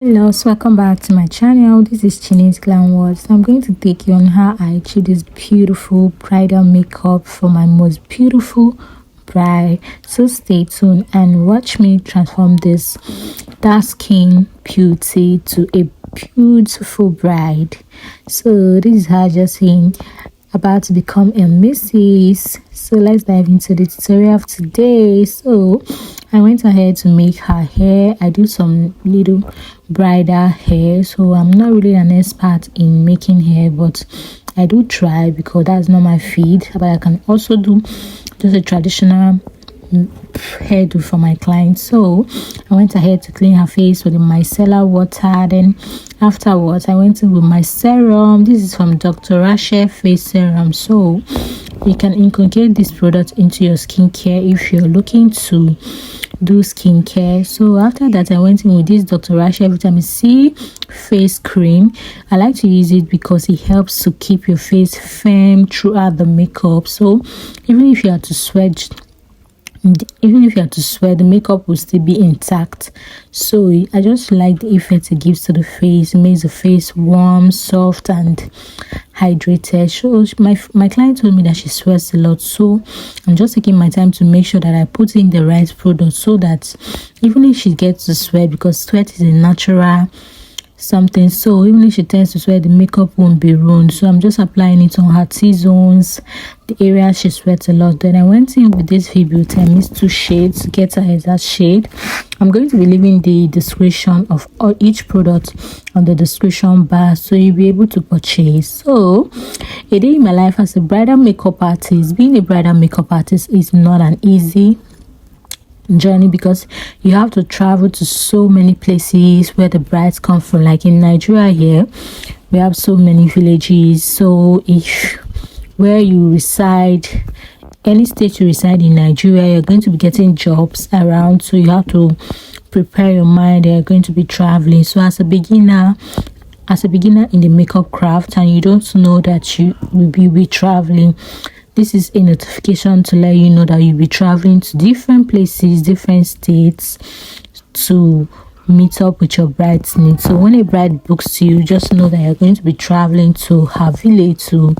Hello, so welcome back to my channel. This is Chinny's Glam World. So I'm going to take you on how I achieve this beautiful bridal makeup for my most beautiful bride. So stay tuned and watch me transform this dark skin beauty to a beautiful bride. So this is how I just seen about to become a Mrs. So let's dive into the tutorial of today. So I went ahead to make her hair. I do some little bridal hair, so I'm not really an expert in making hair, but I do try because that's not my field. But I can also do just a traditional hairdo for my clients. So I went ahead to clean her face with the micellar water. Then afterwards I went in with my serum. This is from Dr. Rashel face serum. So you can incorporate this product into your skincare if you're looking to do skincare. So after that I went in with this Dr. Rashel vitamin C face cream. I like to use it because it helps to keep your face firm throughout the makeup. So even if you have to sweat, the makeup will still be intact. So I just like the effect it gives to the face. It makes the face warm, soft and hydrated. So my client told me that she sweats a lot, so I'm just taking my time to make sure that I put in the right product so that even if she gets to sweat, because sweat is a natural something, so even if she tends to sweat, the makeup won't be ruined. So I'm just applying it on her T-zones, the area she sweats a lot. Then I went in with this V-Beauty. I mixed 2 shades to get her exact shade. I'm going to be leaving the description of each product on the description bar, so you'll be able to purchase. So a day in my life as a bridal makeup artist. Being a bridal makeup artist is not an easy journey because you have to travel to so many places where the brides come from. Like in Nigeria here, we have so many villages. So if where you reside, any state you reside in Nigeria, you're going to be getting jobs around, so you have to prepare your mind. You're going to be traveling. So as a beginner in the makeup craft, and you don't know that you will be traveling, this is a notification to let you know that you'll be traveling to different places, different states to meet up with your bride's needs. So when a bride books you, just know that you're going to be traveling to her village to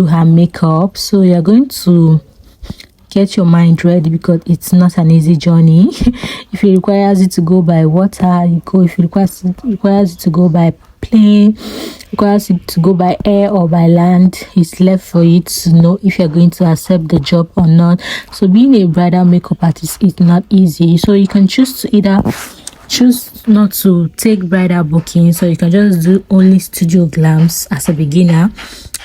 her makeup. So you're going to get your mind ready because it's not an easy journey. If it requires you to go by water, you go. If it requires you to go by plane, requires you to go by air or by land, it's left for you to know if you're going to accept the job or not. So being a bridal makeup artist is not easy. So you can choose to either choose not to take bridal bookings, so you can just do only studio glams as a beginner.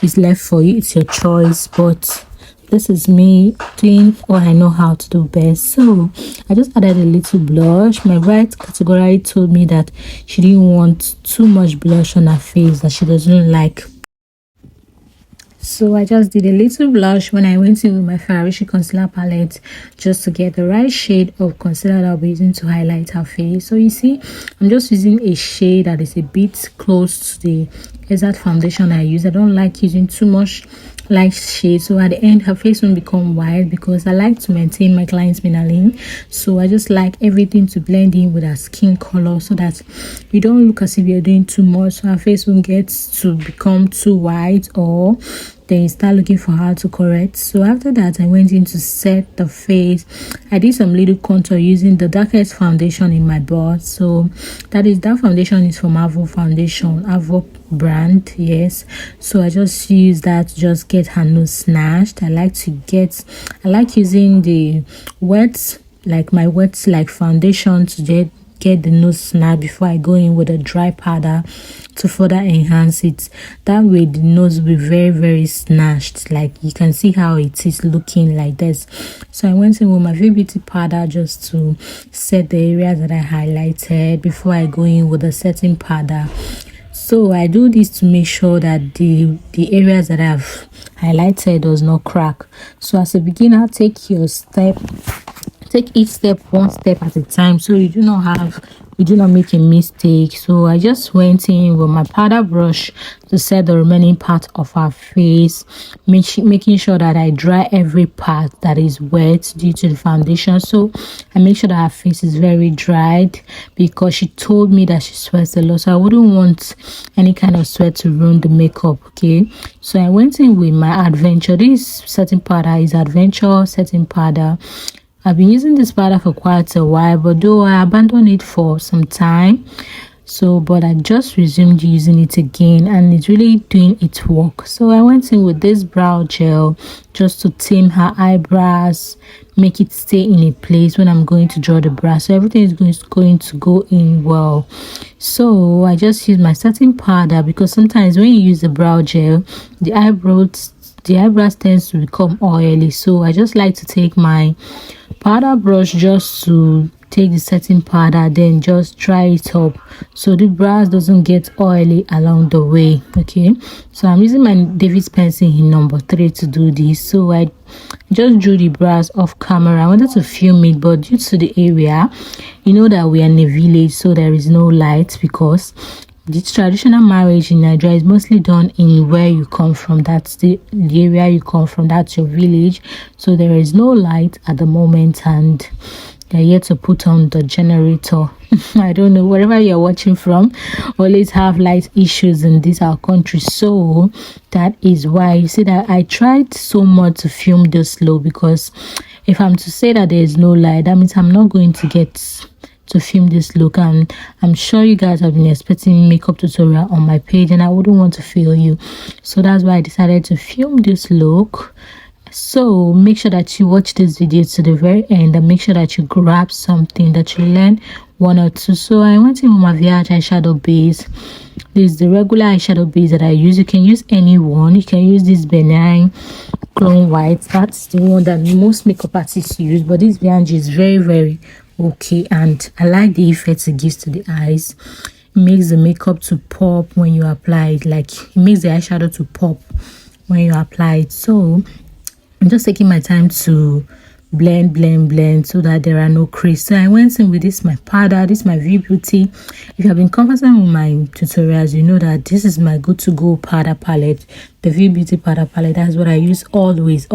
It's left for you, it's your choice, but this is me doing what I know how to do best. So I just added a little blush. My bride categorically told me that she didn't want too much blush on her face, that she doesn't like. So I just did a little blush when I went in with my Ferarucci concealer palette just to get the right shade of concealer that I'll be using to highlight her face. So you see, I'm just using a shade that is a bit close to the exact foundation I use. I don't like using too much light shade, so at the end her face won't become white, because I like to maintain my client's melanin. So I just like everything to blend in with her skin color so that you don't look as if you're doing too much, so her face won't get to become too white or then you start looking for her to correct. So after that I went in to set the face. I did some little contour using the darkest foundation in my box. So that foundation is from Avour foundation, Avour brand, yes. So I just use that to just get her nose snatched. I like using the my wet foundation to get the nose snatched before I go in with a dry powder to further enhance it. That way the nose will be very, very snatched. Like you can see how it is looking like this. So I went in with my V-Beauty powder just to set the areas that I highlighted before I go in with the setting powder. So I do this to make sure that the areas that I've highlighted does not crack. So as a beginner, take each step one step at a time, so you do not have we do not make a mistake. So I just went in with my powder brush to set the remaining part of our face, making sure that I dry every part that is wet due to the foundation. So I make sure that her face is very dried, because she told me that she sweats a lot, so I wouldn't want any kind of sweat to ruin the makeup. Okay, so I went in with my Adventure. This setting powder is Adventure setting powder. I've been using this powder for quite a while, but though I abandoned it for some time, but I just resumed using it again, and it's really doing its work. So I went in with this brow gel just to tame her eyebrows, make it stay in a place when I'm going to draw the brow, so everything is going to go in well. So I just use my setting powder, because sometimes when you use the brow gel, the eyebrows tends to become oily. So I just like to take my powder brush just to take the setting powder, then just dry it up so the brows doesn't get oily along the way. Okay, so I'm using my David's pencil in number 3 to do this. So I just drew the brows off camera. I wanted to film it, but due to the area, you know that we are in a village, so there is no light, because this traditional marriage in Nigeria is mostly done in where you come from. That's the area you come from, that's your village. So there is no light at the moment, and they're yet to put on the generator. I don't know, wherever you're watching from, always have light issues in this our country. So that is why you see that I tried so much to film this low, because if I'm to say that there is no light, that means I'm not going to get to film this look. And I'm sure you guys have been expecting makeup tutorial on my page, and I wouldn't want to fail you. So that's why I decided to film this look. So make sure that you watch this video to the very end, and make sure that you grab something, that you learn one or two. So I went in with my Viage eyeshadow base. This is the regular eyeshadow base that I use. You can use any one. You can use this benign clone white. That's the one that most makeup artists use, but this Viage is very okay, and I like the effect it gives to the eyes. It makes the makeup to pop when you apply it, like it makes the eyeshadow to pop when you apply it. So I'm just taking my time to blend so that there are no creases. So I went in with this my powder. This is my V Beauty. If you have been conversant with my tutorials, you know that this is my good to go powder palette, the V Beauty powder palette. That's what I use always.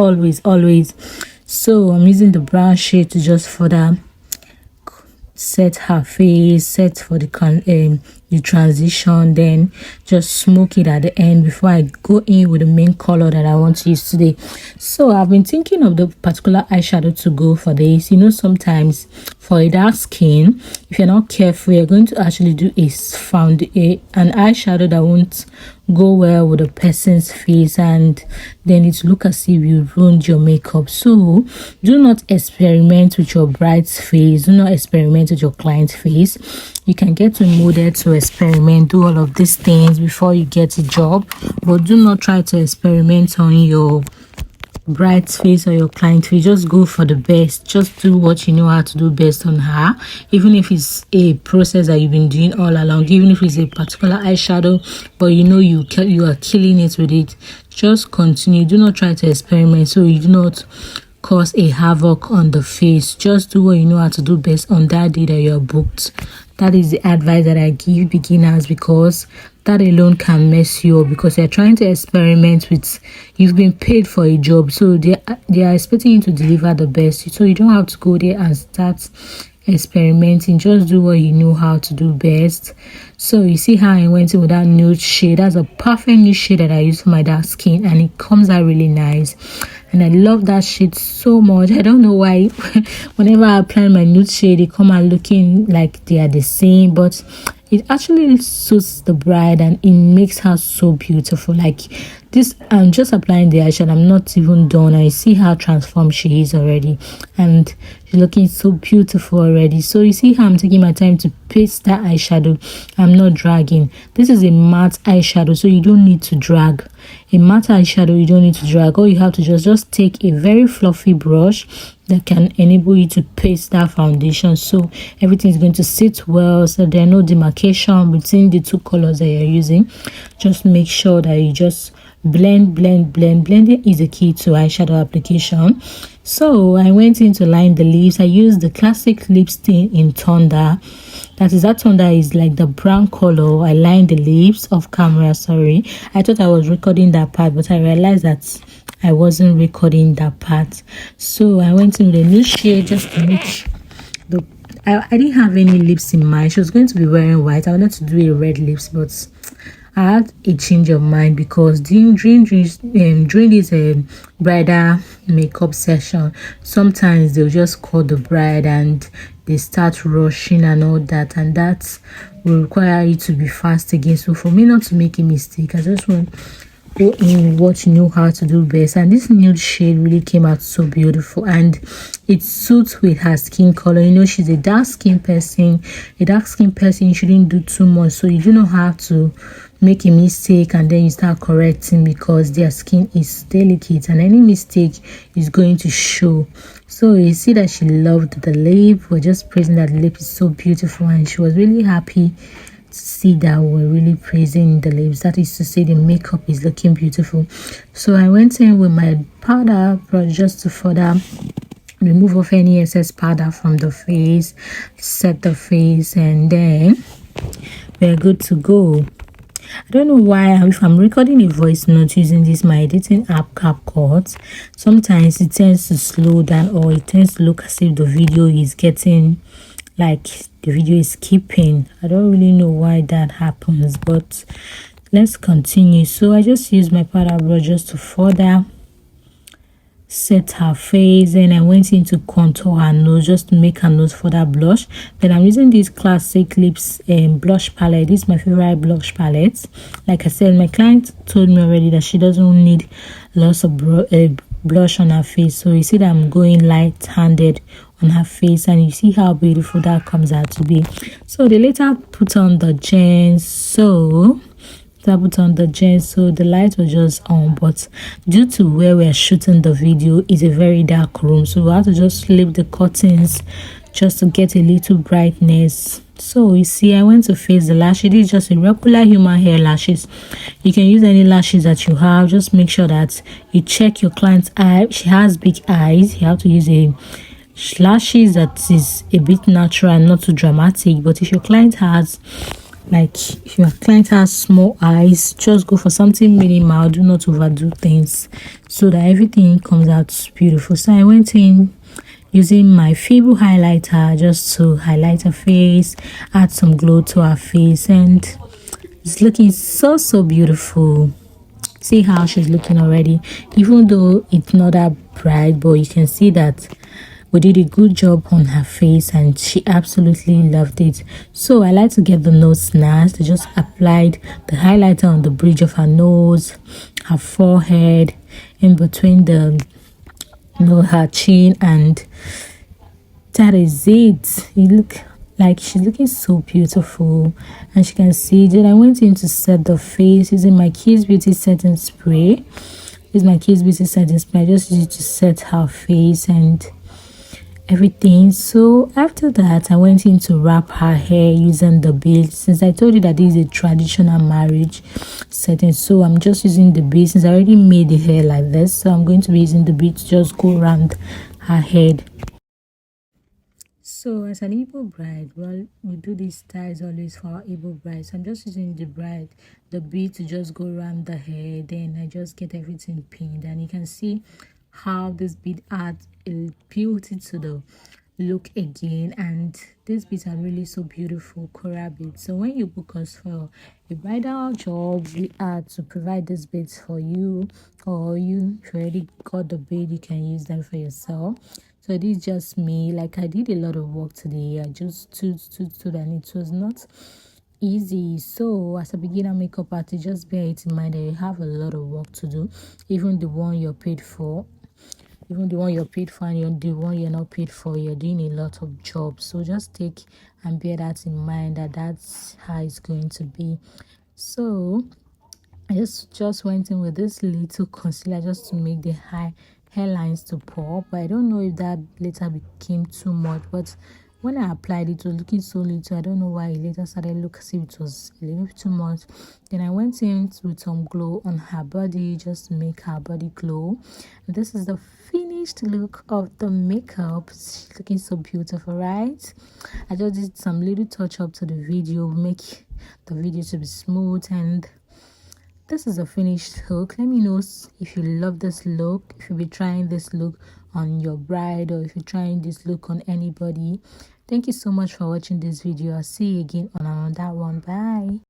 So I'm using the brown shade to just further set her face, set for the transition, then just smoke it at the end before I go in with the main color that I want to use today. So I've been thinking of the particular eyeshadow to go for this. You know, sometimes for a dark skin, if you're not careful, you're going to actually do an eyeshadow that won't go well with a person's face, and then it look as if you ruined your makeup. So do not experiment with your bride's face, do not experiment with your client's face. You can get to model to experiment, do all of these things before you get a job, but do not try to experiment on your bride's face or your client face. Just go for the best. Just do what you know how to do best on her, even if it's a process that you've been doing all along, even if it's a particular eyeshadow, but you know you are killing it with it. Just continue. Do not try to experiment so you do not cause a havoc on the face. Just do what you know how to do best on that day that you're booked. That is the advice that I give beginners, because that alone can mess you up, because they're trying to experiment with, you've been paid for a job, so they are expecting you to deliver the best. So you don't have to go there and start experimenting. Just do what you know how to do best. So you see how I went in with that nude shade. That's a perfect nude shade that I use for my dark skin, and it comes out really nice, and I love that shade so much. I don't know why whenever I apply my nude shade, they come out looking like they are the same, but it actually suits the bride and it makes her so beautiful. Like this, I'm just applying the eyeshadow, I'm not even done. I see how transformed she is already, and she's looking so beautiful already. So you see how I'm taking my time to paste that eyeshadow. I'm not dragging. This is a matte eyeshadow, so you don't need to drag. A matte eyeshadow, you don't need to drag. All you have to just take a very fluffy brush that can enable you to paste that foundation, so everything is going to sit well, so there are no demarcation between the two colors that you're using. Just make sure that you just Blending is a key to eyeshadow application. So I went in to line the lips. I used the classic lip stain in Thunder. That Thunder is like the brown color. I lined the lips off camera. Sorry, I thought I was recording that part, but I realized that I wasn't recording that part. So I went in with a new shade just to make the I didn't have any lips in mind. She was going to be wearing white. I wanted to do a red lips, but I had a change of mind because during this bridal makeup session, sometimes they'll just call the bride and they start rushing and all that, and that will require you to be fast again. So for me not to make a mistake, I just want go in what you know how to do best. And this nude shade really came out so beautiful, and it suits with her skin color. You know, she's a dark skin person. A dark skin person, you shouldn't do too much, so you do not have to make a mistake and then you start correcting, because their skin is delicate and any mistake is going to show. So you see that she loved the lip. We're just praising that the lip is so beautiful, and she was really happy to see that we're really praising the lips. That is to say, the makeup is looking beautiful. So I went in with my powder brush just to further remove off any excess powder from the face, set the face, and then we're good to go. I don't know why, if I'm recording a voice note using this my editing app CapCut, sometimes it tends to slow down, or it tends to look as if the video is getting like the video is skipping. I don't really know why that happens, but let's continue. So I just use my powder brush just to further set her face, and I went in to contour her nose just to make her nose further blush. Then I'm using this classic lips blush palette. This is my favorite blush palette. Like I said, my client told me already that she doesn't need lots of blush on her face, so you see that I'm going light-handed on her face, and you see how beautiful that comes out to be. So they later put on the gems. So the light was just on, but due to where we're shooting the video is a very dark room, so we have to just flip the curtains just to get a little brightness. So you see, I went to face the lashes. This is just a regular human hair lashes. You can use any lashes that you have. Just make sure that you check your client's eye. She has big eyes. You have to use a lashes that is a bit natural and not too dramatic. But if your client has small eyes, just go for something minimal. Do not overdo things so that everything comes out beautiful. So I went in using my Favour highlighter just to highlight her face, add some glow to her face, and it's looking so beautiful. See how she's looking already, even though it's not that bright, but you can see that we did a good job on her face and she absolutely loved it. So I like to get the nose snatched. I just applied the highlighter on the bridge of her nose, her forehead, in between the her chin, and that is it. You look like she's looking so beautiful, and she can see. Then I went in to set the face using my Kiss Beauty setting spray. This is my Kiss Beauty setting spray. I just used it to set her face and everything. So after that, I went in to wrap her hair using the beads. Since I told you that this is a traditional marriage setting, so I'm just using the beads. Since I already made the hair like this, so I'm going to be using the beads to just go around her head. So as an Igbo bride, well, we do these styles always for our Igbo brides. So I'm just using the bead to just go around the hair. Then I just get everything pinned, and you can see how this bead adds a beauty to the look again. And these beads are really so beautiful, coral beads. So when you book us for a bridal job, we are to provide these beads for you, or if you already got the bead, you can use them for yourself. So this is just me. Like, I did a lot of work today. I just stood, and it was not easy. So as a beginner makeup artist, just bear it in mind that you have a lot of work to do, even the one you're paid for. Even the one you're paid for and the one you're not paid for, you're doing a lot of jobs. So just take and bear that in mind, that that's how it's going to be. So I just went in with this little concealer just to make the hairlines to pop. But I don't know if that later became too much, but when I applied it was looking so little. I don't know why it later started look as if it was a little too much. Then I went in with some glow on her body just to make her body glow. And this is the finished look of the makeup. She's looking so beautiful, right? I just did some little touch up to the video, make the video to be smooth, and this is a finished look. Let me know if you love this look, if you'll be trying this look on your bride, or if you're trying this look on anybody. Thank you so much for watching this video. I'll see you again on another one. Bye.